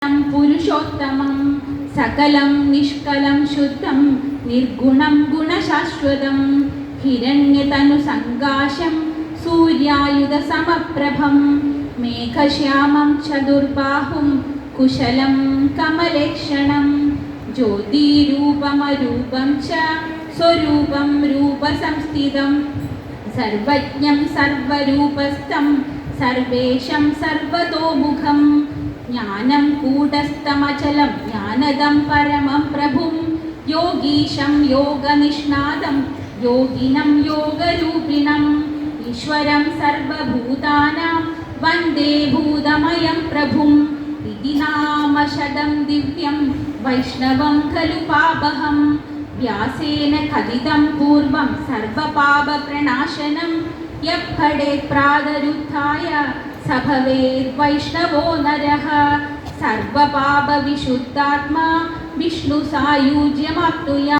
പുരുഷോത്തമം സകലം നിഷ്കലം ശുദ്ധം നിർഗുണം ഗുണശാശ്വതം ഹിരണ്യതനു സങ്കാശം സൂര്യായുധ സമപ്രഭം മേഘശ്യാമം ചതുർബാഹും കുശലം കമലേക്ഷണം ജ്യോതിരൂപമരൂപം ച സ്വരൂപം രൂപസംസ്ഥിതം സർവജ്ഞം സർവരൂപസ്ഥം സർവേശം സർവതോമുഖം ജ്ഞാനം കൂടസ്ഥമചലം ജ്ഞാനദം പരമം പ്രഭും യോഗീശം യോഗനിഷ്ണാദം യോഗിനം യോഗരൂപിണം ഈശ്വരം സർവഭൂതാനാം വന്ദേ ഭൂതമയം പ്രഭും ഇതി നാമശതം ദിവ്യം വൈഷ്ണവം ഖലു പാപഹം വ്യാസേന കഥിതം പൂർവം സർവപാപപ്രണാശനം യഃ പഠേത് പ്രാതരുദ്ധായ स भवेत् वैष्णवो नरः सर्वपापविशुद्धात्मा विष्णुसायुज्यमाप्नुयात्।